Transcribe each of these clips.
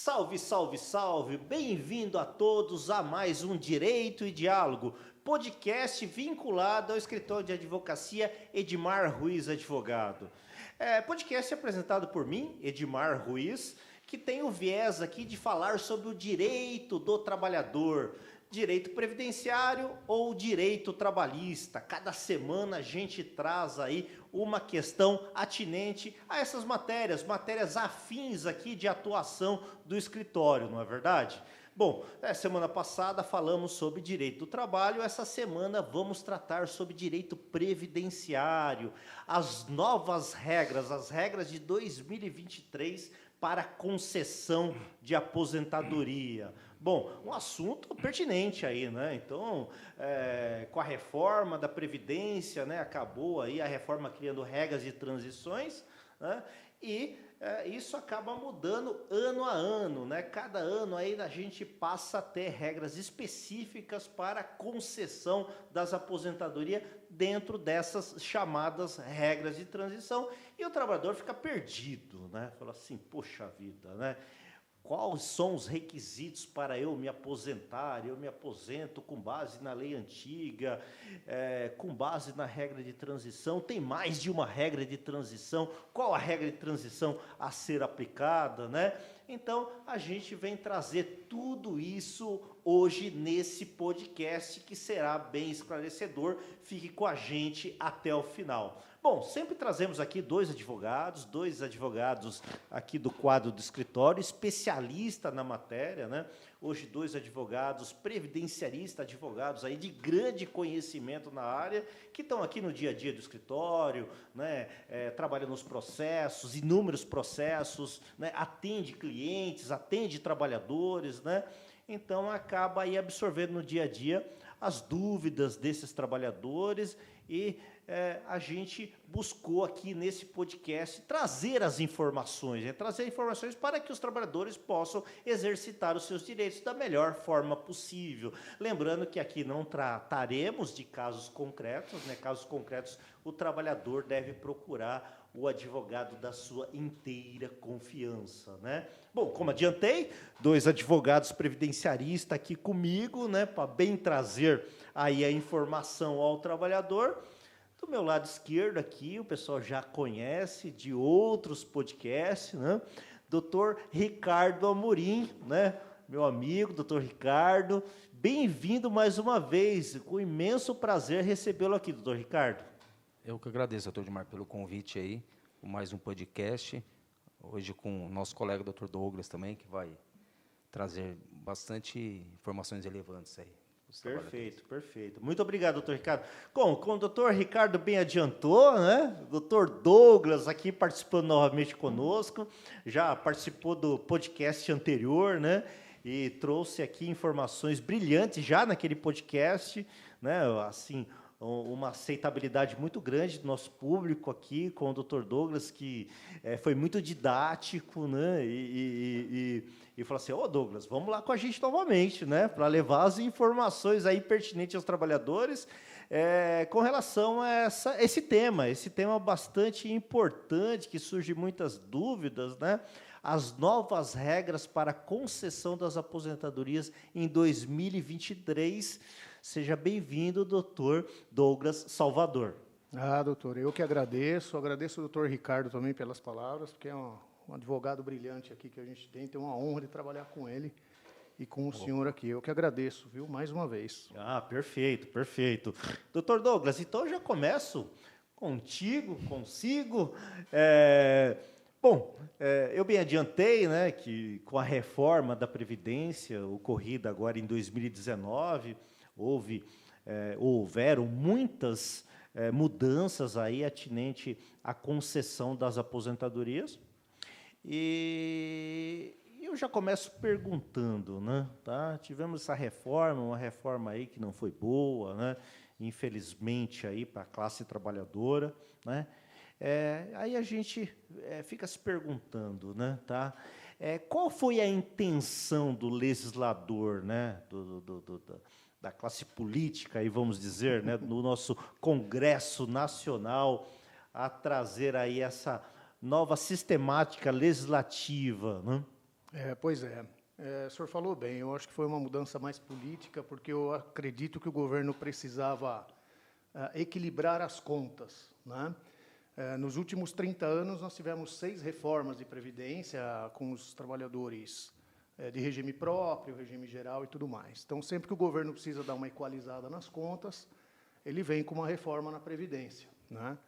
Salve, salve, salve! Bem-vindo a todos a mais um Direito e Diálogo, podcast vinculado ao escritório de advocacia Edmar Ruiz Advogado. Podcast apresentado por mim, Edmar Ruiz, que tem o viés aqui de falar sobre o direito do trabalhador, direito previdenciário ou direito trabalhista. Cada semana a gente traz aí uma questão atinente a essas matérias afins aqui de atuação do escritório, não é verdade? Bom, semana passada falamos sobre direito do trabalho, essa semana vamos tratar sobre direito previdenciário, as novas regras, as regras de 2023 para concessão de aposentadoria. Bom, um assunto pertinente aí, né? Então, com a reforma da Previdência, né, acabou aí a reforma criando regras de transições, né? E isso acaba mudando ano a ano, né? Cada ano aí a gente passa a ter regras específicas para concessão das aposentadorias dentro dessas chamadas regras de transição e o trabalhador fica perdido, né? Fala assim, poxa vida, né? Quais são os requisitos para eu me aposentar? Eu me aposento com base na lei antiga, com base na regra de transição. Tem mais de uma regra de transição. Qual a regra de transição a ser aplicada, né? Então, a gente vem trazer tudo isso hoje nesse podcast que será bem esclarecedor. Fique com a gente até o final. Bom, sempre trazemos aqui dois advogados aqui do quadro do escritório, especialista na matéria, né? Hoje, dois advogados, previdenciaristas, advogados aí de grande conhecimento na área, que estão aqui no dia a dia do escritório, né? Trabalham nos processos, inúmeros processos, né? Atende clientes, atende trabalhadores, né? Então, acaba aí absorvendo no dia a dia as dúvidas desses trabalhadores e a gente buscou aqui nesse podcast trazer as informações, trazer informações para que os trabalhadores possam exercitar os seus direitos da melhor forma possível. Lembrando que aqui não trataremos de casos concretos, né? Casos concretos o trabalhador deve procurar o advogado da sua inteira confiança, né? Bom, como adiantei, dois advogados previdenciaristas aqui comigo, né, para bem trazer aí a informação ao trabalhador. Do meu lado esquerdo aqui, o pessoal já conhece de outros podcasts, né? Dr. Ricardo Amorim, né? Meu amigo, doutor Ricardo, bem-vindo mais uma vez, com imenso prazer recebê-lo aqui, doutor Ricardo. Eu que agradeço, doutor Edmar, pelo convite aí, por mais um podcast, hoje com o nosso colega, doutor Douglas, também, que vai trazer bastante informações relevantes aí. Perfeito, perfeito. Muito obrigado, doutor Ricardo. Como o doutor Ricardo bem adiantou, né? O doutor Douglas aqui participando novamente conosco, já participou do podcast anterior, né? E trouxe aqui informações brilhantes já naquele podcast, né? Assim, uma aceitabilidade muito grande do nosso público aqui com o Dr. Douglas, que foi muito didático, né? E falou assim, Douglas, vamos lá com a gente novamente, né? Para levar as informações aí pertinentes aos trabalhadores com relação a esse tema bastante importante, que surge muitas dúvidas, né? As novas regras para concessão das aposentadorias em 2023. Seja bem-vindo, doutor Douglas Salvador. Doutor, eu que agradeço o doutor Ricardo também pelas palavras, porque é um advogado brilhante aqui que a gente tem uma honra de trabalhar com ele e com o senhor aqui. Eu que agradeço, viu, mais uma vez. Perfeito, perfeito. Doutor Douglas, então eu já começo consigo. Eu bem adiantei, né, que com a reforma da Previdência, ocorrida agora em 2019, houveram muitas mudanças aí atinente à concessão das aposentadorias. E eu já começo perguntando, né, tá? Tivemos essa reforma, uma reforma aí que não foi boa, né, infelizmente aí para a classe trabalhadora, né? Aí a gente fica se perguntando, né, tá? Qual foi a intenção do legislador, né, da classe política, aí vamos dizer, né, no nosso Congresso Nacional, a trazer aí essa nova sistemática legislativa, né? Pois é. O senhor falou bem, eu acho que foi uma mudança mais política, porque eu acredito que o governo precisava equilibrar as contas, né? Nos últimos 30 anos, nós tivemos 6 reformas de previdência com os trabalhadores de regime próprio, regime geral e tudo mais. Então, sempre que o governo precisa dar uma equalizada nas contas, ele vem com uma reforma na Previdência, né?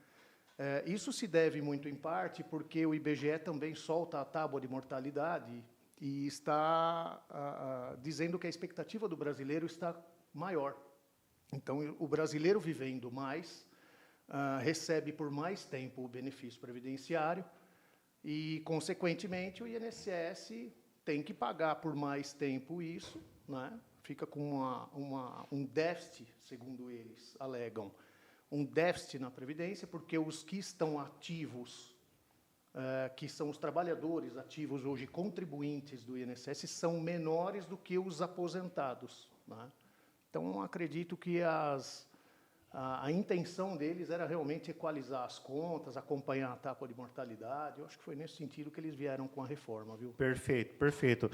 Isso se deve muito, em parte, porque o IBGE também solta a tábua de mortalidade e está dizendo que a expectativa do brasileiro está maior. Então, o brasileiro vivendo mais recebe por mais tempo o benefício previdenciário e, consequentemente, o INSS tem que pagar por mais tempo isso, né? Fica com um déficit, segundo eles alegam, um déficit na Previdência, porque os que estão ativos, que são os trabalhadores ativos hoje, contribuintes do INSS, são menores do que os aposentados, né? Então, acredito que a intenção deles era realmente equalizar as contas, acompanhar a tábua de mortalidade. Eu acho que foi nesse sentido que eles vieram com a reforma, viu? Perfeito, perfeito.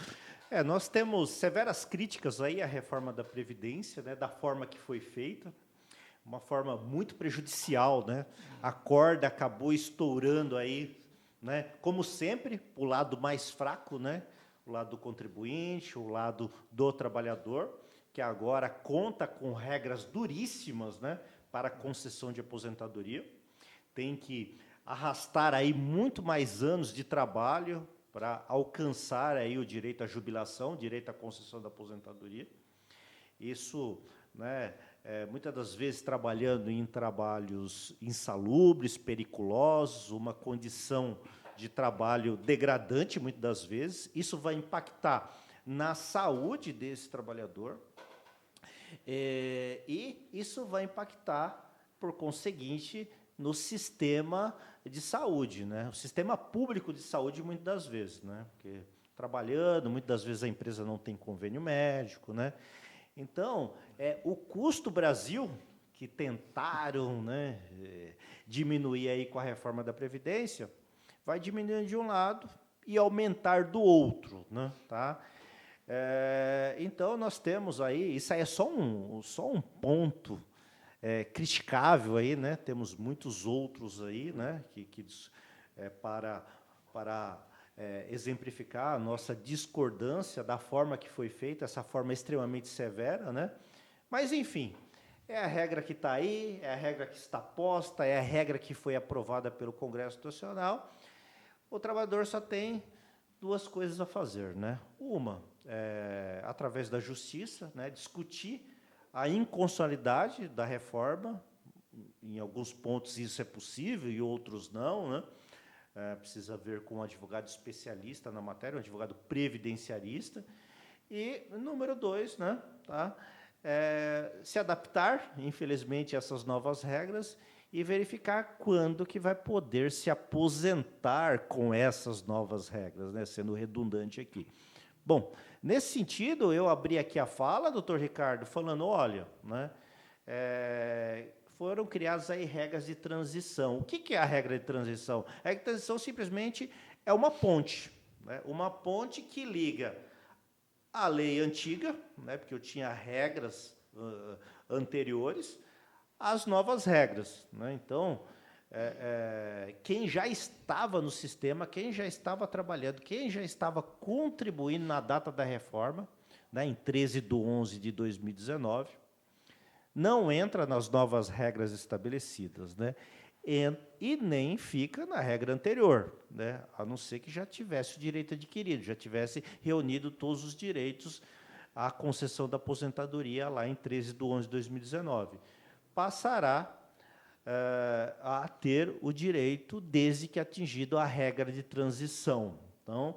Nós temos severas críticas aí à reforma da Previdência, né, da forma que foi feita, uma forma muito prejudicial, né? A corda acabou estourando aí, né, como sempre, o lado mais fraco, né? O lado do contribuinte, o lado do trabalhador, que agora conta com regras duríssimas, né, para a concessão de aposentadoria. Tem que arrastar aí muito mais anos de trabalho para alcançar aí o direito à jubilação, direito à concessão da aposentadoria. Isso, né, muitas das vezes trabalhando em trabalhos insalubres, periculosos, uma condição de trabalho degradante, muitas das vezes. Isso vai impactar na saúde desse trabalhador, e isso vai impactar, por conseguinte, no sistema de saúde, né? O sistema público de saúde, muitas das vezes, né? Porque trabalhando, muitas das vezes a empresa não tem convênio médico, né? Então, o custo Brasil, que tentaram, né, diminuir aí com a reforma da Previdência, vai diminuindo de um lado e aumentar do outro, né? Tá? Então, nós temos aí, isso aí é só um ponto criticável aí, né? Temos muitos outros aí, né? Para exemplificar a nossa discordância da forma que foi feita, essa forma extremamente severa, né? Mas, enfim, é a regra que está aí, é a regra que está posta, é a regra que foi aprovada pelo Congresso Nacional. O trabalhador só tem 2 coisas a fazer, né? Uma, através da justiça, né, discutir a inconstitucionalidade da reforma. Em alguns pontos isso é possível, e outros não, né? Precisa ver com um advogado especialista na matéria, um advogado previdenciarista. E, número 2, né, tá? Se adaptar, infelizmente, a essas novas regras e verificar quando que vai poder se aposentar com essas novas regras, né, sendo redundante aqui. Bom, nesse sentido, eu abri aqui a fala, doutor Ricardo, falando, olha, né, foram criadas aí regras de transição. O que é a regra de transição? A regra de transição simplesmente é uma ponte, né, uma ponte que liga a lei antiga, né, porque eu tinha regras anteriores, às novas regras, né? Então, quem já estava no sistema, quem já estava trabalhando, quem já estava contribuindo na data da reforma, né, em 13/11/2019, não entra nas novas regras estabelecidas, né? E nem fica na regra anterior, né? A não ser que já tivesse o direito adquirido, já tivesse reunido todos os direitos à concessão da aposentadoria lá em 13/11/2019. Passará a ter o direito desde que atingido a regra de transição. Então,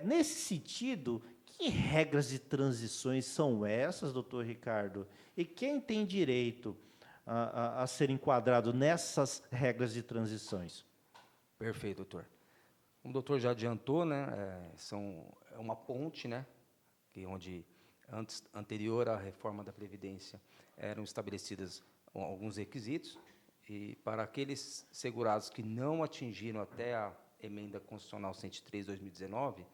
nesse sentido, que regras de transições são essas, doutor Ricardo? E quem tem direito a ser enquadrado nessas regras de transições? Perfeito, doutor. Como o doutor já adiantou, né, é uma ponte, né, onde anterior à reforma da Previdência eram estabelecidas alguns requisitos, e para aqueles segurados que não atingiram até a emenda constitucional 103/2019,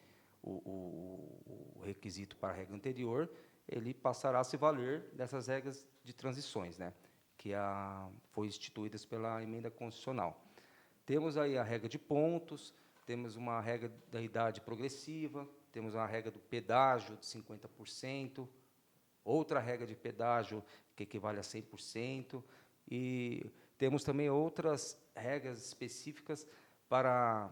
o requisito para a regra anterior, ele passará a se valer dessas regras de transições, né, que foi instituídas pela emenda constitucional. Temos aí a regra de pontos, temos uma regra da idade progressiva, temos uma regra do pedágio de 50%, outra regra de pedágio que equivale a 100%, e temos também outras regras específicas para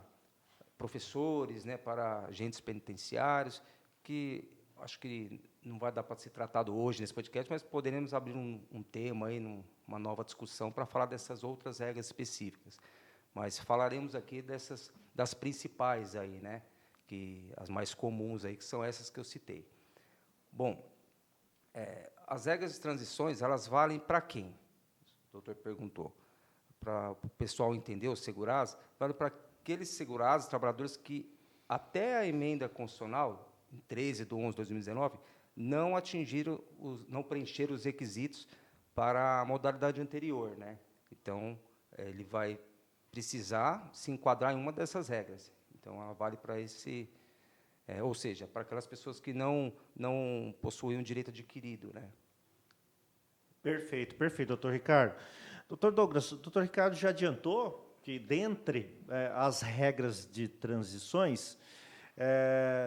professores, né, para agentes penitenciários, que acho que não vai dar para ser tratado hoje nesse podcast, mas poderemos abrir um tema aí, uma nova discussão para falar dessas outras regras específicas. Mas falaremos aqui das principais aí, né, que as mais comuns aí, que são essas que eu citei. Bom, as regras de transições, elas valem para quem? O doutor perguntou. Para o pessoal entender, os segurados, vale para aqueles segurados, trabalhadores que, até a emenda constitucional, em 13/11/2019, não preencheram os requisitos para a modalidade anterior, né? Então, ele vai precisar se enquadrar em uma dessas regras. Então, ela vale para esse... ou seja, para aquelas pessoas que não possuem um direito adquirido, né? Perfeito, doutor Ricardo. Doutor Douglas, o doutor Ricardo já adiantou que, dentre as regras de transições,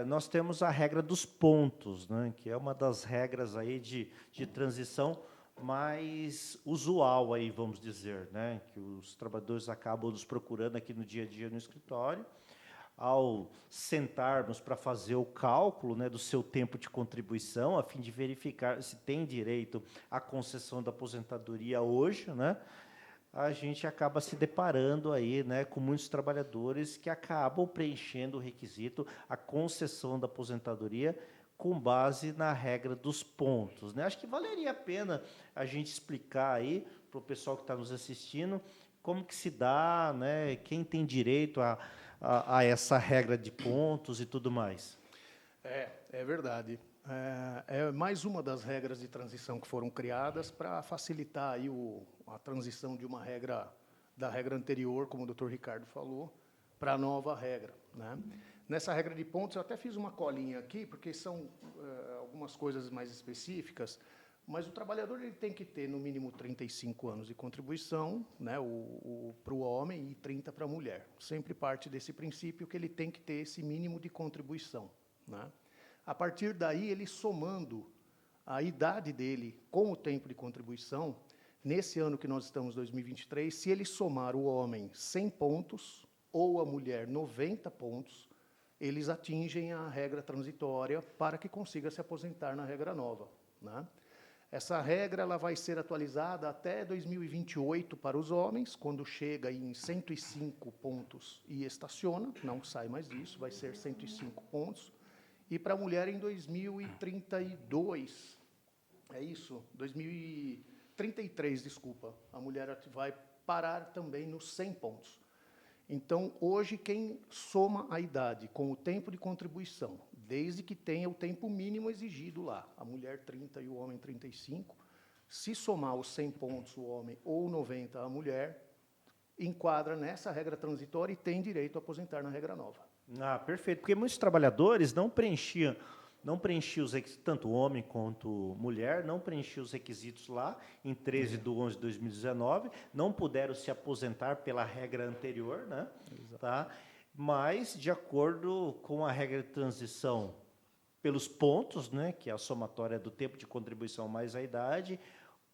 nós temos a regra dos pontos, né, que é uma das regras aí de transição mais usual, aí, vamos dizer, né, que os trabalhadores acabam nos procurando aqui no dia a dia no escritório. Ao sentarmos para fazer o cálculo, né, do seu tempo de contribuição, a fim de verificar se tem direito à concessão da aposentadoria hoje, né, a gente acaba se deparando aí, né, com muitos trabalhadores que acabam preenchendo o requisito, a concessão da aposentadoria, com base na regra dos pontos, né? Acho que valeria a pena a gente explicar aí para o pessoal que está nos assistindo como que se dá, né, quem tem direito a essa regra de pontos e tudo mais. É verdade. É mais uma das regras de transição que foram criadas para facilitar aí a transição de uma regra, da regra anterior, como o doutor Ricardo falou, para a nova regra, né? Nessa regra de pontos, eu até fiz uma colinha aqui, porque são algumas coisas mais específicas, mas o trabalhador ele tem que ter, no mínimo, 35 anos de contribuição, né, para o homem, e 30 para a mulher. Sempre parte desse princípio que ele tem que ter esse mínimo de contribuição, né? A partir daí, ele somando a idade dele com o tempo de contribuição, nesse ano que nós estamos, 2023, se ele somar o homem 100 pontos ou a mulher 90 pontos, eles atingem a regra transitória para que consiga se aposentar na regra nova, né? Essa regra ela vai ser atualizada até 2028 para os homens, quando chega em 105 pontos e estaciona, não sai mais disso, vai ser 105 pontos. E para a mulher em 2032, é isso? 2033, desculpa, a mulher vai parar também nos 100 pontos. Então, hoje, quem soma a idade com o tempo de contribuição, desde que tenha o tempo mínimo exigido lá, a mulher 30 e o homem 35, se somar os 100 pontos o homem ou 90 a mulher, enquadra nessa regra transitória e tem direito a aposentar na regra nova. Ah, perfeito, porque muitos trabalhadores não preenchiam os requisitos, tanto homem quanto mulher, não preenchiam os requisitos lá em 13/11/2019, não puderam se aposentar pela regra anterior, né? Tá? Mas, de acordo com a regra de transição pelos pontos, né, que é a somatória do tempo de contribuição mais a idade,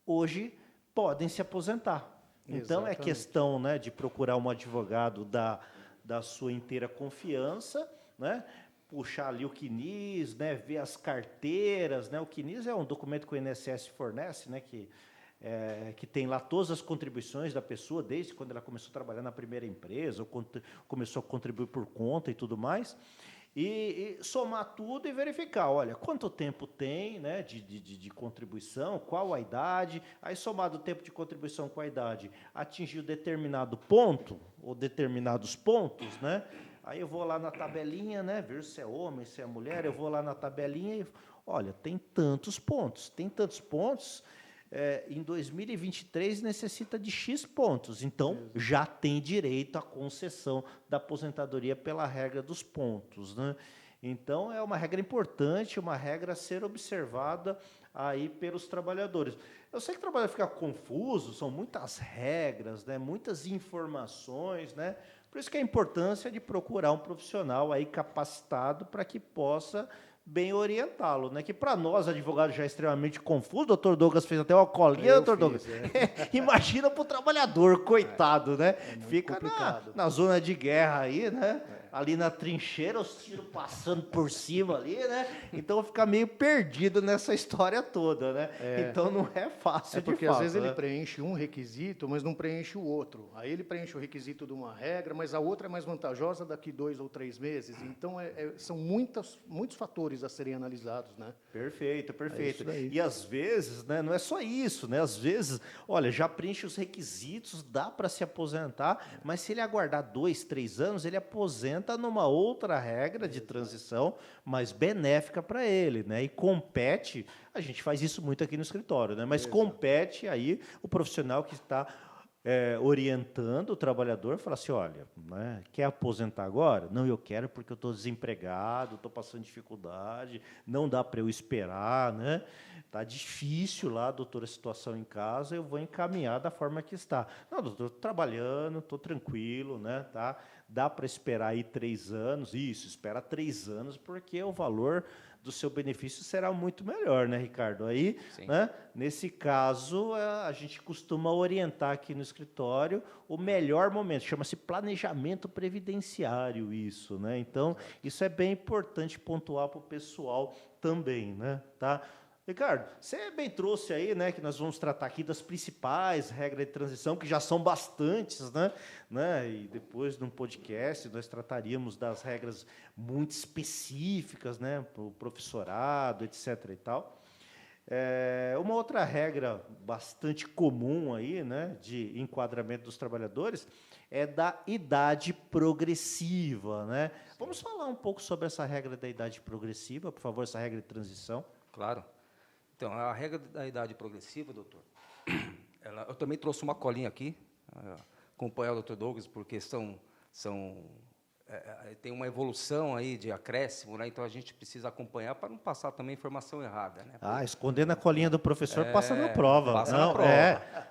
hoje podem se aposentar. Então, Exatamente. é questão, né, de procurar um advogado da sua inteira confiança, né, puxar ali o CNIS, né, ver as carteiras, né, o CNIS é um documento que o INSS fornece, né, que tem lá todas as contribuições da pessoa, desde quando ela começou a trabalhar na primeira empresa, ou começou a contribuir por conta e tudo mais, e somar tudo e verificar, olha, quanto tempo tem, né, de contribuição, qual a idade, aí somado o tempo de contribuição com a idade, atingiu determinado ponto, ou determinados pontos, né, aí eu vou lá na tabelinha, né, ver se é homem, se é mulher, eu vou lá na tabelinha e, olha, tem tantos pontos, em 2023 necessita de X pontos, então já tem direito à concessão da aposentadoria pela regra dos pontos, né? Então, é uma regra importante, uma regra a ser observada aí pelos trabalhadores. Eu sei que o trabalhador fica confuso, são muitas regras, né, muitas informações, né? Por isso que a importância de procurar um profissional aí capacitado para que possa bem orientá-lo, né? Que para nós, advogados, já é extremamente confuso. O doutor Douglas fez até uma colinha, doutor Douglas. Imagina para o trabalhador, coitado, né? Fica na zona de guerra aí, né? Ali na trincheira, os tiros passando por cima ali, né? Então fica meio perdido nessa história toda, né? Então não é fácil de fato. Porque às vezes ele preenche um requisito, mas não preenche o outro. Aí ele preenche o requisito de uma regra, mas a outra é mais vantajosa daqui 2 ou 3 meses. Então são muitos fatores a serem analisados, né? Perfeito, perfeito. E às vezes, né, não é só isso, né? Às vezes, olha, já preenche os requisitos, dá para se aposentar, mas se ele aguardar 2, 3 anos, ele aposenta numa outra regra de transição mais benéfica para ele, né? E compete, a gente faz isso muito aqui no escritório, né? Mas compete aí o profissional que está orientando o trabalhador, falar assim, olha, né, quer aposentar agora? Não, eu quero porque eu estou desempregado, estou passando dificuldade, não dá para eu esperar, né? Está difícil lá, doutor, a situação em casa, eu vou encaminhar da forma que está. Não, doutor, estou trabalhando, estou tranquilo, né? Tá? Dá para esperar aí 3 anos, isso, espera 3 anos, porque o valor do seu benefício será muito melhor, né, Ricardo? Aí, né, nesse caso, a gente costuma orientar aqui no escritório o melhor momento, chama-se planejamento previdenciário isso, né? Então, isso é bem importante pontuar para o pessoal também, né? Tá? Ricardo, você bem trouxe aí, né, que nós vamos tratar aqui das principais regras de transição, que já são bastantes, né, e depois, num podcast, nós trataríamos das regras muito específicas, né, para o professorado, etc. e tal. Uma outra regra bastante comum aí, né, de enquadramento dos trabalhadores é da idade progressiva, né? Vamos falar um pouco sobre essa regra da idade progressiva, por favor, essa regra de transição. Claro. Então, a regra da idade progressiva, doutor, eu também trouxe uma colinha aqui, acompanhar o doutor Douglas, porque tem uma evolução aí de acréscimo, né? Então a gente precisa acompanhar para não passar também informação errada, né? Escondendo a colinha do professor, passa na prova. Passa na prova.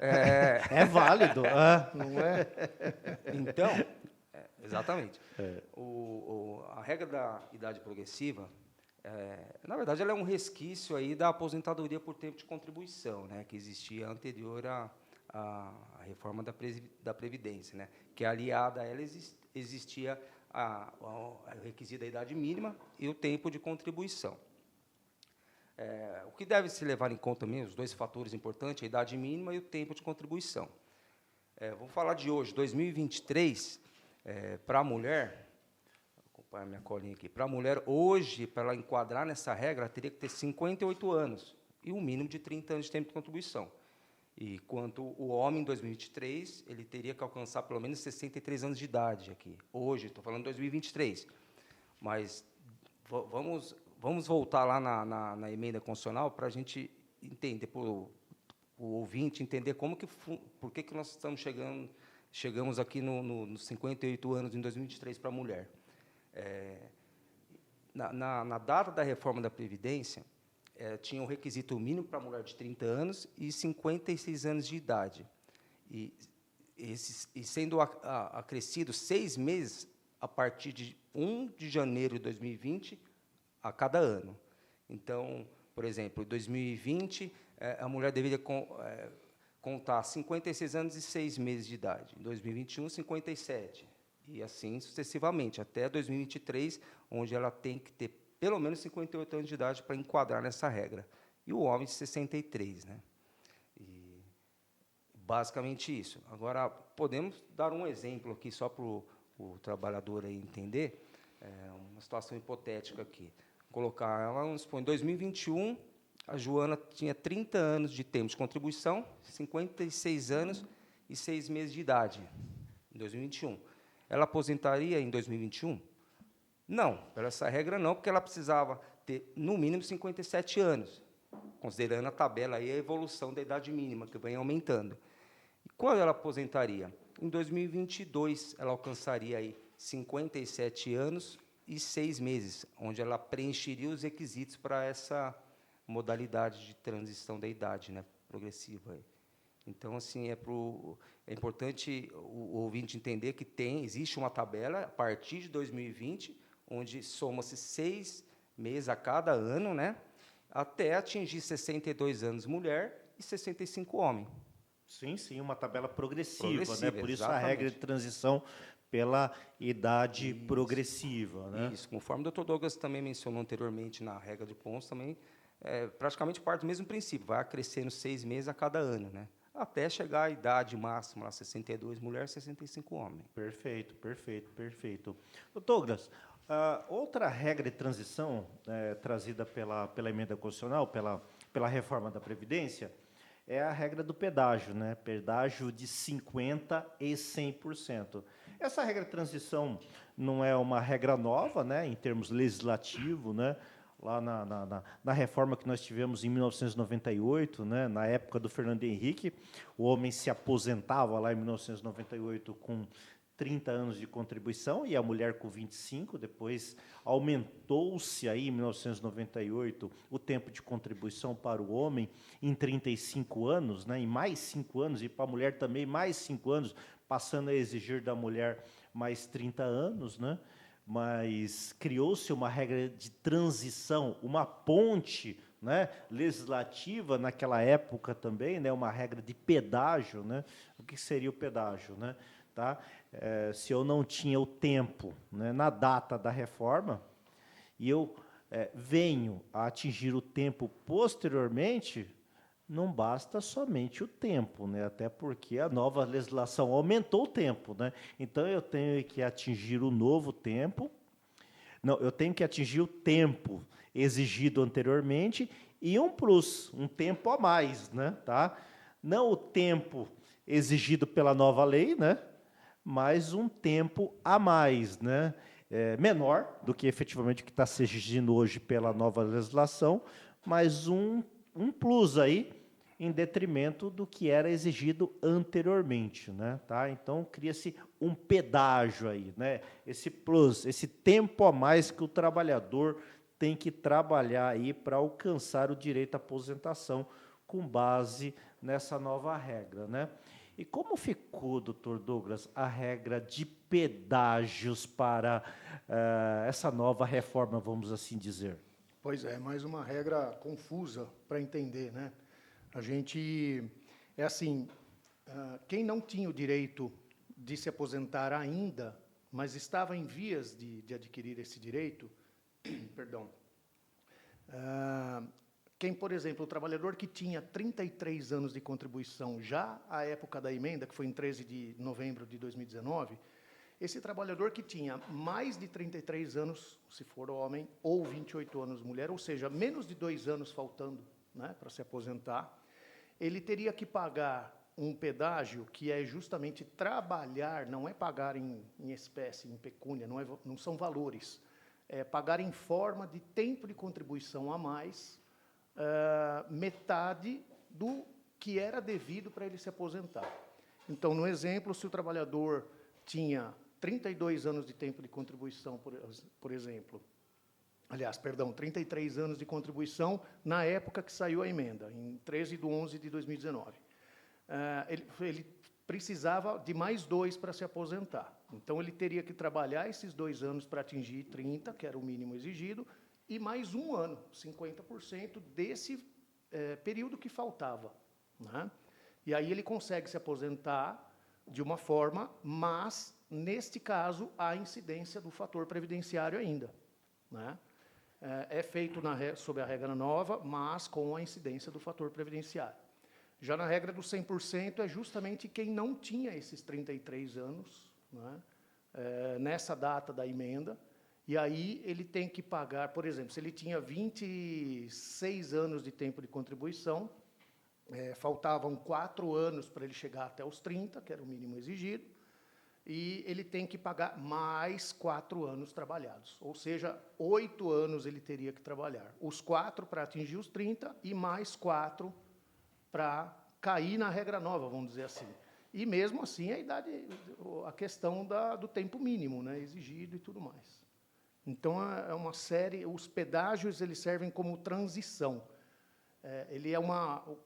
É válido. Não é? Então, exatamente. A regra da idade progressiva, na verdade, ela é um resquício aí da aposentadoria por tempo de contribuição, né, que existia anterior à reforma da Previdência, né, que aliada a ela existia o requisito da idade mínima e o tempo de contribuição. O que deve se levar em conta também, os 2 fatores importantes, a idade mínima e o tempo de contribuição. Vamos falar de hoje, 2023, para a mulher. A minha colinha aqui. Para a mulher, hoje, para ela enquadrar nessa regra, ela teria que ter 58 anos e um mínimo de 30 anos de tempo de contribuição. E quanto o homem, em 2023, ele teria que alcançar pelo menos 63 anos de idade aqui. Hoje, estou falando de 2023. Mas vamos voltar lá na emenda constitucional para a gente entender, para o ouvinte entender por que nós chegamos aqui nos 58 anos em 2023 para a mulher. Na data da reforma da Previdência, tinha um requisito mínimo para a mulher de 30 anos e 56 anos de idade. E sendo acrescido 6 meses a partir de 1 de janeiro de 2020 a cada ano. Então, por exemplo, em 2020, a mulher deveria contar 56 anos e 6 meses de idade. Em 2021, 57. E assim sucessivamente, até 2023, onde ela tem que ter pelo menos 58 anos de idade para enquadrar nessa regra. E o homem, 63. Né? E, basicamente isso. Agora, podemos dar um exemplo aqui, só para o trabalhador aí entender, uma situação hipotética aqui. Colocar ela, vamos supor, em 2021, a Joana tinha 30 anos de tempo de contribuição, 56 anos e 6 meses de idade, em 2021. Ela aposentaria em 2021? Não, pela essa regra não, porque ela precisava ter, no mínimo, 57 anos, considerando a tabela aí, a evolução da idade mínima, que vem aumentando. E quando ela aposentaria? Em 2022, ela alcançaria aí 57 anos e 6 meses, onde ela preencheria os requisitos para essa modalidade de transição da idade, né, progressiva. Então, assim, é importante o ouvinte entender que existe uma tabela, a partir de 2020, onde soma-se 6 meses a cada ano, né, até atingir 62 anos mulher e 65 homem. Sim, sim, uma tabela progressiva, né? Por isso a exatamente. regra de transição pela idade progressiva, né? Isso, conforme o Dr. Douglas também mencionou anteriormente na regra de Pons, também praticamente parte do mesmo princípio, vai crescendo 6 meses a cada ano, né? Até chegar à idade máxima, lá, 62 mulher, 65 homem. Perfeito, perfeito, perfeito. Douglas, outra regra de transição trazida pela emenda constitucional, pela reforma da Previdência, é a regra do pedágio, né? Pedágio de 50% e 100%. Essa regra de transição não é uma regra nova, né, em termos legislativos, né? Lá na reforma que nós tivemos em 1998, né, na época do Fernando Henrique, o homem se aposentava lá em 1998 com 30 anos de contribuição e a mulher com 25, depois aumentou-se aí em 1998 o tempo de contribuição para o homem em 35 anos, né, em mais 5 anos, e para a mulher também mais 5 anos, passando a exigir da mulher mais 30 anos, né? Mas criou-se uma regra de transição, uma ponte, né, legislativa naquela época também, né, uma regra de pedágio, né? O que seria o pedágio, né? Tá? Se eu não tinha o tempo, né, na data da reforma e eu venho a atingir o tempo posteriormente, não basta somente o tempo, né? Até porque a nova legislação aumentou o tempo, né? Então eu tenho que atingir o novo tempo. Não, eu tenho que atingir o tempo exigido anteriormente e um plus, um tempo a mais, né? Tá? Não o tempo exigido pela nova lei, né? Mas um tempo a mais, né? Menor do que efetivamente o que está se exigindo hoje pela nova legislação, mas um plus aí em detrimento do que era exigido anteriormente, né? Tá? Então cria-se um pedágio aí, né? Esse plus, esse tempo a mais que o trabalhador tem que trabalhar aí para alcançar o direito à aposentação com base nessa nova regra, né? E como ficou, doutor Douglas, a regra de pedágios para essa nova reforma, vamos assim dizer? Pois é, mais uma regra confusa para entender, né? A gente, é assim, quem não tinha o direito de se aposentar ainda, mas estava em vias de adquirir esse direito, perdão, quem, por exemplo, o trabalhador que tinha 33 anos de contribuição já à época da emenda, que foi em 13 de novembro de 2019, esse trabalhador que tinha mais de 33 anos, se for homem, ou 28 anos mulher, ou seja, menos de 2 anos faltando, né, para se aposentar, ele teria que pagar um pedágio que é justamente trabalhar, não é pagar em espécie, em pecúnia, não são valores, é pagar em forma de tempo de contribuição a mais, metade do que era devido para ele se aposentar. Então, no exemplo, se o trabalhador tinha 32 anos de tempo de contribuição, por exemplo, aliás, perdão, 33 anos de contribuição na época que saiu a emenda, em 13 de 11 de 2019. Ele precisava de mais 2 para se aposentar. Então, ele teria que trabalhar esses 2 anos para atingir 30, que era o mínimo exigido, e mais 1 ano, 50% desse período que faltava, né? E aí ele consegue se aposentar de uma forma, mas, neste caso, há incidência do fator previdenciário ainda, né? É feito sob a regra nova, mas com a incidência do fator previdenciário. Já na regra do 100%, é justamente quem não tinha esses 33 anos, né, nessa data da emenda, e aí ele tem que pagar, por exemplo, se ele tinha 26 anos de tempo de contribuição, faltavam 4 anos para ele chegar até os 30, que era o mínimo exigido, e ele tem que pagar mais 4 anos trabalhados, ou seja, 8 anos ele teria que trabalhar. Os 4 para atingir os 30 e mais 4 para cair na regra nova, vamos dizer assim. E mesmo assim a questão do tempo mínimo, né, exigido e tudo mais. Então, é uma série, os pedágios eles servem como transição. Ele é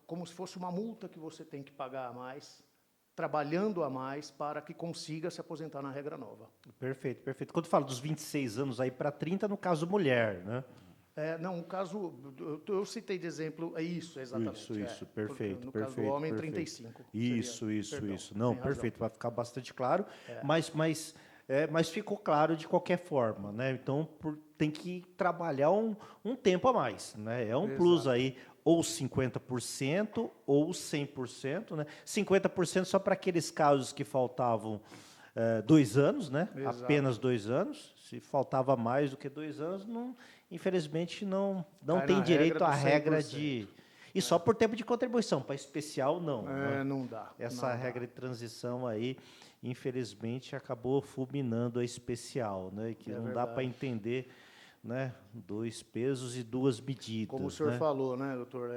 como se fosse uma multa que você tem que pagar a mais, trabalhando a mais, para que consiga se aposentar na regra nova. Perfeito, perfeito. Quando fala dos 26 anos aí para 30, no caso mulher, né? Não, o caso, eu citei de exemplo, é isso, exatamente. Isso, perfeito. No perfeito, caso do homem, perfeito. 35. Isso. Perdão, Não, tem razão. perfeito, vai ficar bastante claro, mas ficou claro de qualquer forma, né? Então, tem que trabalhar um tempo a mais, né? É um plus aí, ou 50% ou 100%, né? 50% só para aqueles casos que faltavam 2 anos, né? Exato. Apenas 2 anos. Se faltava mais do que 2 anos, infelizmente não tem direito à regra de... E só por tempo de contribuição, para especial não. Né? Não dá. Essa regra de transição aí, infelizmente, acabou fulminando a especial, né? Que não dá para entender, né? 2 pesos e 2 medidas. Como o senhor falou, né, doutor?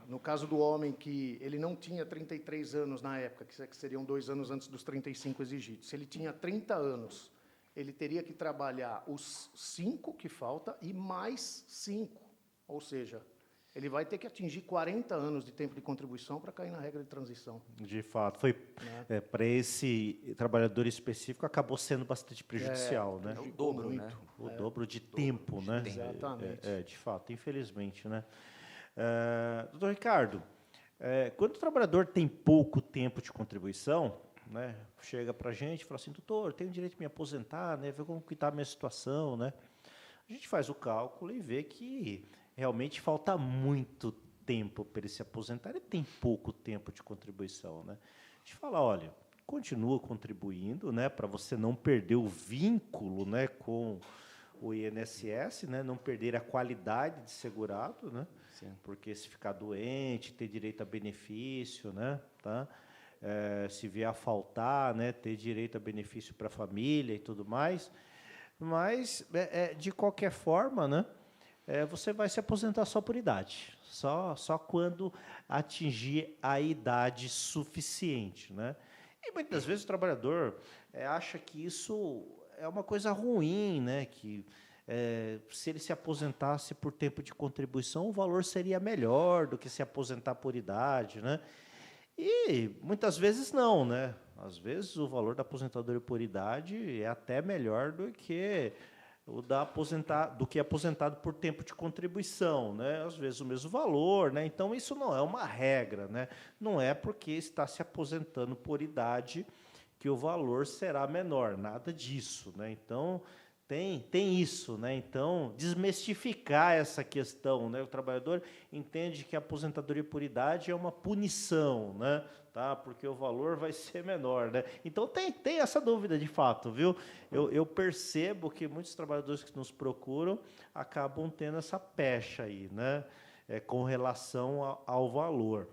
No caso do homem que ele não tinha 33 anos na época, que seriam 2 anos antes dos 35 exigidos. Se ele tinha 30 anos, ele teria que trabalhar os 5 que falta e mais 5. Ou seja, ele vai ter que atingir 40 anos de tempo de contribuição para cair na regra de transição. De fato, foi para esse trabalhador específico acabou sendo bastante prejudicial, né? É o dobro, né? O dobro de tempo, né? Exatamente. De fato, infelizmente, né? Doutor Ricardo, quando o trabalhador tem pouco tempo de contribuição, né, chega para a gente e fala assim, doutor, tenho direito de me aposentar, né, ver como que está a minha situação, né? A gente faz o cálculo e vê que realmente falta muito tempo para ele se aposentar, ele tem pouco tempo de contribuição, né? A gente fala, olha, continua contribuindo, né, para você não perder o vínculo, né, com o INSS, né, não perder a qualidade de segurado, né? Sim. Porque se ficar doente, ter direito a benefício, né, tá? Se vier a faltar, né, ter direito a benefício para a família e tudo mais. Mas, de qualquer forma, né, você vai se aposentar só por idade, só quando atingir a idade suficiente, né? E muitas vezes o trabalhador acha que isso é uma coisa ruim, né? Que se ele se aposentasse por tempo de contribuição, o valor seria melhor do que se aposentar por idade, né? E muitas vezes não, né? Às vezes o valor da aposentadoria por idade é até melhor do que aposentado por tempo de contribuição, né? Às vezes o mesmo valor, né? Então isso não é uma regra, né? Não é porque está se aposentando por idade que o valor será menor, nada disso, né? Então tem isso, né? Então desmistificar essa questão, né? O trabalhador entende que a aposentadoria por idade é uma punição, né? Tá? Porque o valor vai ser menor, né? Então tem essa dúvida de fato, viu? Eu percebo que muitos trabalhadores que nos procuram acabam tendo essa pecha aí, né? Com relação ao valor.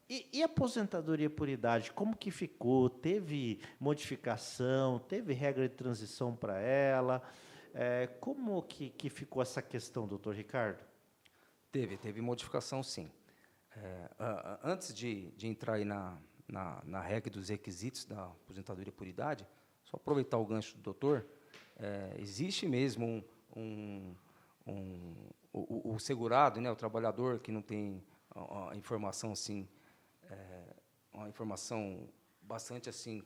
E a aposentadoria por idade, como que ficou? Teve modificação? Teve regra de transição para ela? Como que ficou essa questão, doutor Ricardo? Teve modificação, sim. Antes de entrar aí na regra dos requisitos da aposentadoria por idade, só aproveitar o gancho do doutor, existe mesmo o segurado, né, o trabalhador que não tem a informação assim, uma informação bastante assim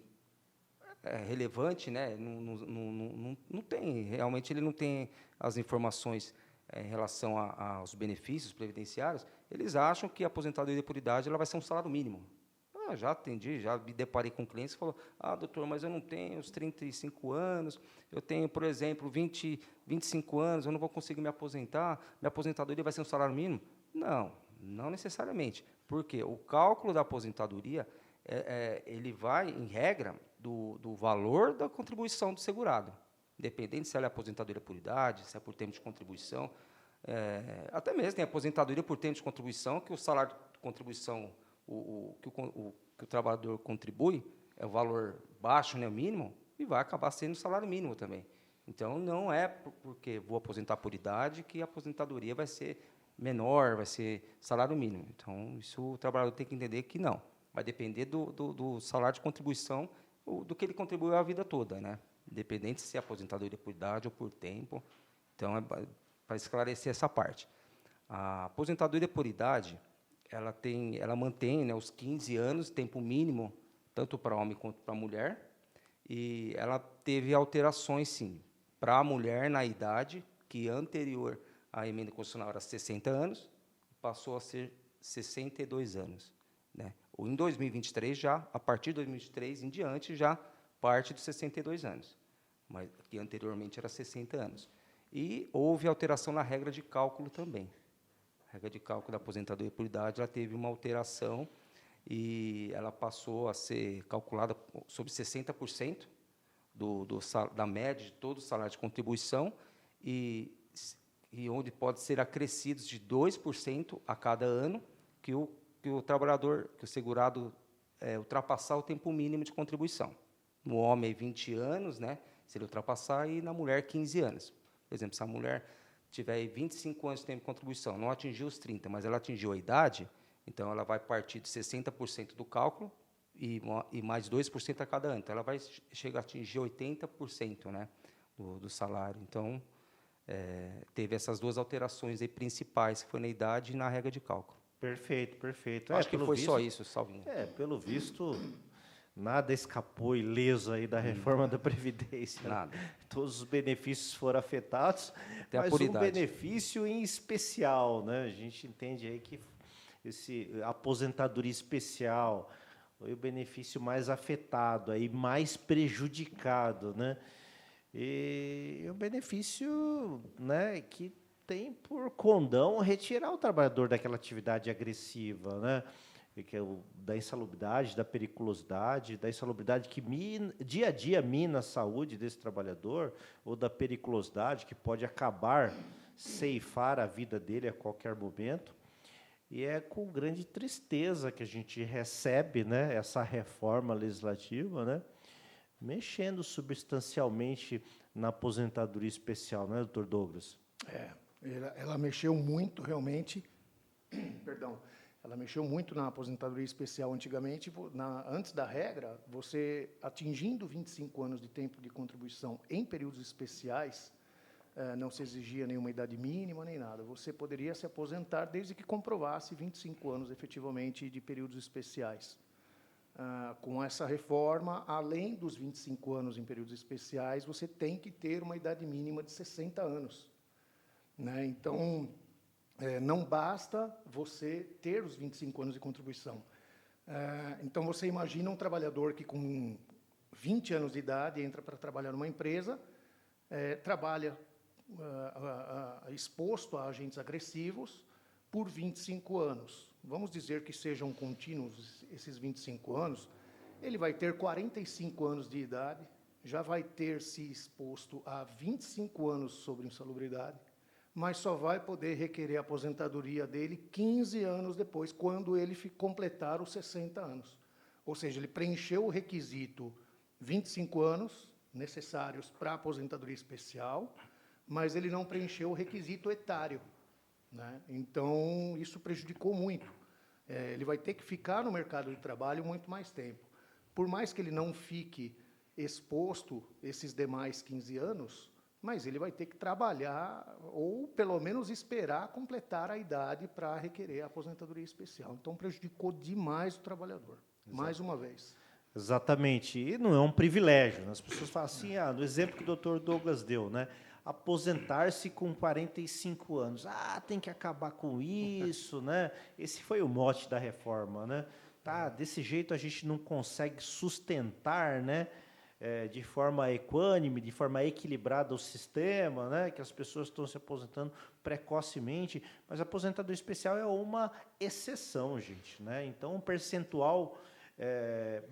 relevante, né? Não tem, realmente ele não tem as informações em relação aos benefícios previdenciários. Eles acham que a aposentadoria por idade ela vai ser um salário mínimo. Já atendi, já me deparei com clientes que falaram, doutor, mas eu não tenho os 35 anos, eu tenho, por exemplo, 25 anos, eu não vou conseguir me aposentar, minha aposentadoria vai ser um salário mínimo? Não necessariamente, porque o cálculo da aposentadoria, ele vai, em regra, do valor da contribuição do segurado, independente se ela é aposentadoria por idade, se é por tempo de contribuição, até mesmo tem aposentadoria por tempo de contribuição, que o salário de contribuição, que o trabalhador contribui, é o valor baixo, né, mínimo, e vai acabar sendo o salário mínimo também. Então, não é porque vou aposentar por idade que a aposentadoria vai ser menor, vai ser salário mínimo. Então, isso o trabalhador tem que entender que não. Vai depender do salário de contribuição, do que ele contribuiu a vida toda, né? independente se é aposentadoria por idade ou por tempo. Então, é para esclarecer essa parte. A aposentadoria por idade, ela mantém, né, os 15 anos, tempo mínimo, tanto para homem quanto para mulher, e ela teve alterações, sim, para a mulher na idade, que anterior à emenda constitucional era 60 anos, passou a ser 62 anos. Né? Ou em 2023, já, a partir de 2023 em diante, já parte dos 62 anos, mas que anteriormente era 60 anos. E houve alteração na regra de cálculo também. A regra de cálculo da aposentadoria por idade, ela teve uma alteração e ela passou a ser calculada sobre 60% da média de todo o salário de contribuição e onde pode ser acrescidos de 2% a cada ano que o trabalhador, que o segurado ultrapassar o tempo mínimo de contribuição. No homem, 20 anos, né, se ele ultrapassar, e na mulher, 15 anos. Por exemplo, se a mulher tiver 25 anos de tempo de contribuição, não atingiu os 30, mas ela atingiu a idade, então ela vai partir de 60% do cálculo e mais 2% a cada ano. Então, ela vai chegar a atingir 80%, né, do salário. Então, teve essas duas alterações aí principais, que foi na idade e na regra de cálculo. Perfeito, perfeito. Acho que foi só isso, Salvinho. Pelo visto, nada escapou ileso aí da reforma da Previdência. Nada. Todos os benefícios foram afetados, Até a mas por um idade. benefício em especial, né? A gente entende aí que esse aposentadoria especial foi o benefício mais afetado, aí mais prejudicado, né? E o benefício, né, que tem por condão retirar o trabalhador daquela atividade agressiva, né? Que é da insalubridade, da periculosidade, da insalubridade que dia a dia mina a saúde desse trabalhador, ou da periculosidade que pode acabar, ceifar a vida dele a qualquer momento. E é com grande tristeza que a gente recebe, né, essa reforma legislativa, né, mexendo substancialmente na aposentadoria especial, né, doutor Douglas? Ela mexeu muito, realmente, perdão, ela mexeu muito na aposentadoria especial antigamente. Antes da regra, você, atingindo 25 anos de tempo de contribuição em períodos especiais, não se exigia nenhuma idade mínima, nem nada. Você poderia se aposentar desde que comprovasse 25 anos, efetivamente, de períodos especiais. Com essa reforma, além dos 25 anos em períodos especiais, você tem que ter uma idade mínima de 60 anos. Né? Então, não basta você ter os 25 anos de contribuição. Então, você imagina um trabalhador que, com 20 anos de idade, entra para trabalhar numa empresa, trabalha exposto a agentes agressivos por 25 anos. Vamos dizer que sejam contínuos esses 25 anos, ele vai ter 45 anos de idade, já vai ter se exposto a 25 anos sobre insalubridade, mas só vai poder requerer a aposentadoria dele 15 anos depois, quando ele completar os 60 anos. Ou seja, ele preencheu o requisito 25 anos necessários para a aposentadoria especial, mas ele não preencheu o requisito etário. Né? Então, isso prejudicou muito. Ele vai ter que ficar no mercado de trabalho muito mais tempo. Por mais que ele não fique exposto esses demais 15 anos, mas ele vai ter que trabalhar, ou pelo menos esperar completar a idade para requerer a aposentadoria especial. Então, prejudicou demais o trabalhador, mais uma vez. Exatamente. E não é um privilégio. Né? As pessoas falam assim, no exemplo que o doutor Douglas deu, né? Aposentar-se com 45 anos. Tem que acabar com isso, né? Esse foi o mote da reforma, né? Desse jeito a gente não consegue sustentar, né? De forma equânime, de forma equilibrada o sistema, né? Que as pessoas estão se aposentando precocemente, mas a aposentadoria especial é uma exceção, gente, né? Então, um percentual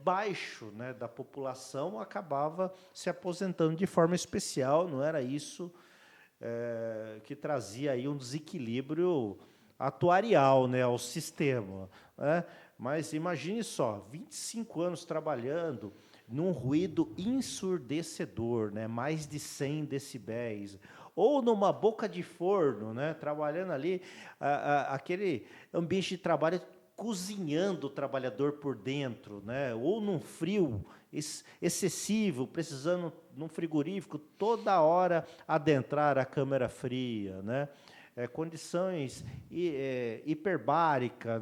baixo, né, da população acabava se aposentando de forma especial. Não era isso que trazia aí um desequilíbrio atuarial, né, ao sistema, né? Mas imagine só, 25 anos trabalhando num ruído ensurdecedor, né, mais de 100 decibéis, ou numa boca de forno, né, trabalhando ali, aquele ambiente de trabalho cozinhando o trabalhador por dentro, né? Ou num frio excessivo, precisando num frigorífico toda hora adentrar a câmara fria, né? Condições hiperbáricas,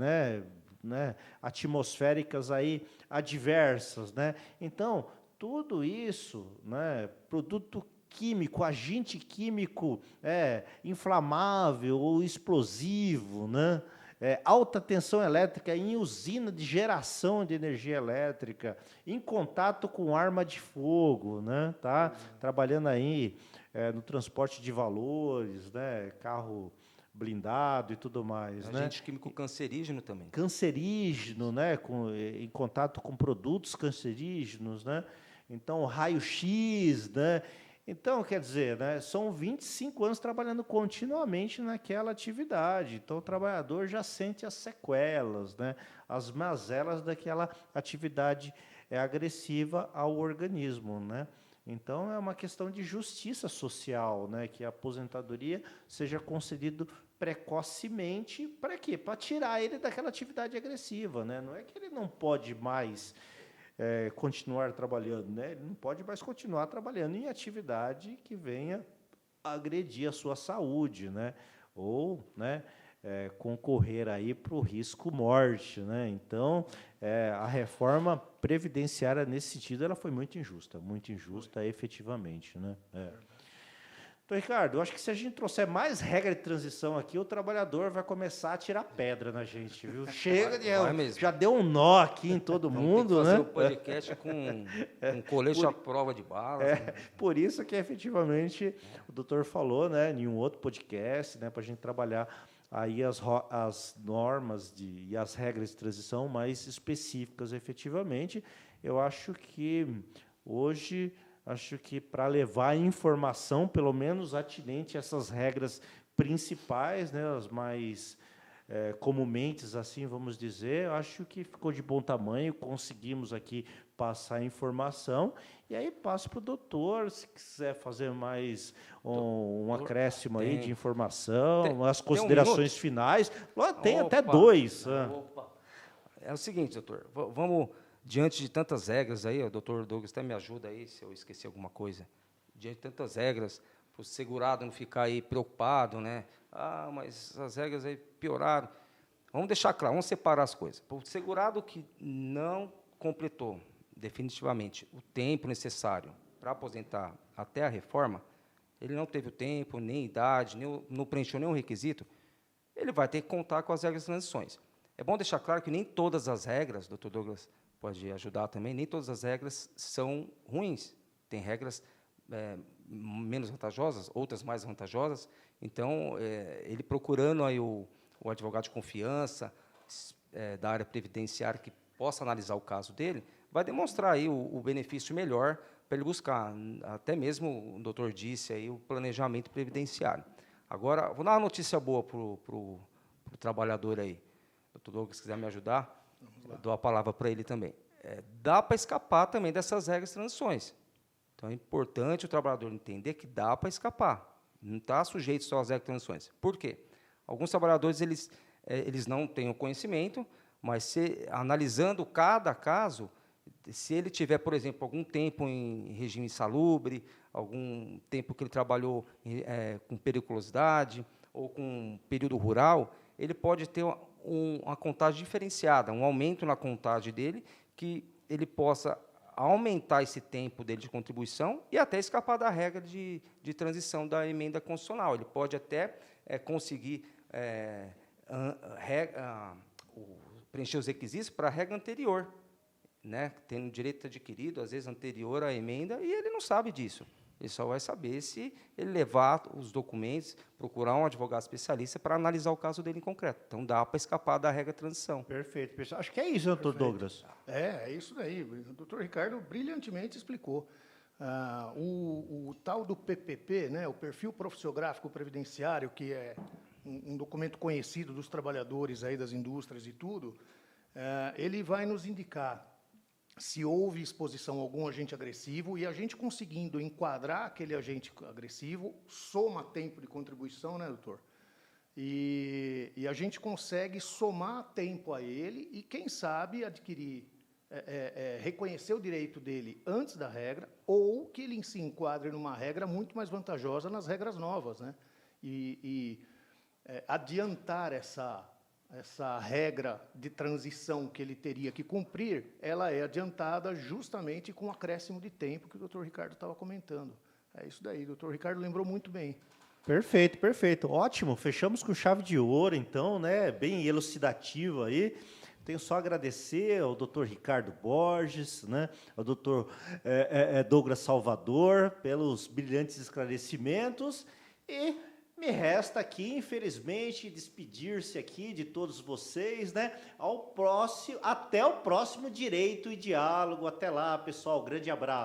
né? Atmosféricas aí adversas, né? Então, tudo isso, né? Produto químico, agente químico inflamável ou explosivo, né? Alta tensão elétrica em usina de geração de energia elétrica, em contato com arma de fogo, né? Tá? Trabalhando aí no transporte de valores, né? Carro blindado e tudo mais, né? Agente químico cancerígeno também. Cancerígeno, né? Em contato com produtos cancerígenos, né? Então, raio-x, né? Então, quer dizer, né, são 25 anos trabalhando continuamente naquela atividade. Então, o trabalhador já sente as sequelas, né, as mazelas daquela atividade agressiva ao organismo, né? Então, é uma questão de justiça social, né, que a aposentadoria seja concedida precocemente. Para quê? Para tirar ele daquela atividade agressiva, né? Não é que ele não pode mais continuar trabalhando, né? Ele não pode mais continuar trabalhando em atividade que venha agredir a sua saúde, né? Ou, né, concorrer aí para o risco morte, né? Então, a reforma previdenciária nesse sentido ela foi muito injusta efetivamente, né? Então, Ricardo, eu acho que se a gente trouxer mais regra de transição aqui, o trabalhador vai começar a tirar pedra na gente, viu? Chega de... Já deu um nó aqui em todo mundo, fazer né? o podcast com colete à prova de balas. Por isso que, efetivamente, o doutor falou, né, em um outro podcast, né, para a gente trabalhar aí as normas e as regras de transição mais específicas, efetivamente. Eu acho que hoje... Acho que para levar informação, pelo menos atinente a essas regras principais, né, as mais comumente, assim vamos dizer, acho que ficou de bom tamanho, conseguimos aqui passar a informação, e aí passo para o doutor, se quiser fazer mais um acréscimo aí de informação, as considerações finais. Tem até 2. É o seguinte, doutor, vamos... Diante de tantas regras aí, o doutor Douglas até me ajuda aí, se eu esqueci alguma coisa. Diante de tantas regras, para o segurado não ficar aí preocupado, né? Ah, mas as regras aí pioraram. Vamos deixar claro, vamos separar as coisas. Para o segurado que não completou definitivamente o tempo necessário para aposentar até a reforma, ele não teve o tempo, nem idade, não preencheu nenhum requisito, ele vai ter que contar com as regras de transições. É bom deixar claro que nem todas as regras, doutor Douglas, pode ajudar também, nem todas as regras são ruins. Tem regras menos vantajosas, outras mais vantajosas. Então, ele procurando aí o advogado de confiança da área previdenciária que possa analisar o caso dele, vai demonstrar aí o benefício melhor para ele buscar. Até mesmo, o doutor disse, aí, o planejamento previdenciário. Agora, vou dar uma notícia boa para o trabalhador aí. Doutor Douglas, se quiser me ajudar, eu dou a palavra para ele também. Dá para escapar também dessas regras de transições. Então, é importante o trabalhador entender que dá para escapar. Não está sujeito só às regras de transições. Por quê? Alguns trabalhadores eles não têm o conhecimento, mas analisando cada caso, se ele tiver, por exemplo, algum tempo em regime insalubre, algum tempo que ele trabalhou com periculosidade ou com período rural, ele pode ter uma contagem diferenciada, um aumento na contagem dele, que ele possa aumentar esse tempo dele de contribuição e até escapar da regra de transição da emenda constitucional. Ele pode até conseguir preencher os requisitos para a regra anterior, né, tendo direito adquirido, às vezes, anterior à emenda, e ele não sabe disso. Ele só vai saber se ele levar os documentos, procurar um advogado especialista para analisar o caso dele em concreto. Então, dá para escapar da regra de transição. Perfeito, pessoal. Acho que é isso, doutor Douglas. É isso daí. O doutor Ricardo brilhantemente explicou. O tal do PPP, né, o Perfil Profissiográfico Previdenciário, que é um documento conhecido dos trabalhadores aí das indústrias e tudo, ele vai nos indicar se houve exposição a algum agente agressivo, e a gente conseguindo enquadrar aquele agente agressivo, soma tempo de contribuição, né, doutor? E a gente consegue somar tempo a ele e, quem sabe, adquirir, reconhecer o direito dele antes da regra, ou que ele se enquadre numa regra muito mais vantajosa nas regras novas, né? Adiantar essa regra de transição que ele teria que cumprir, ela é adiantada justamente com o acréscimo de tempo que o doutor Ricardo estava comentando. É isso daí, o doutor Ricardo lembrou muito bem. Perfeito, perfeito. Ótimo, fechamos com chave de ouro, então, né? Bem elucidativo aí. Tenho só a agradecer ao Dr. Ricardo Borges, né? Ao Dr. Douglas Salvador pelos brilhantes esclarecimentos e me resta aqui, infelizmente, despedir-se aqui de todos vocês, né? Até o próximo Direito e Diálogo. Até lá, pessoal. Grande abraço.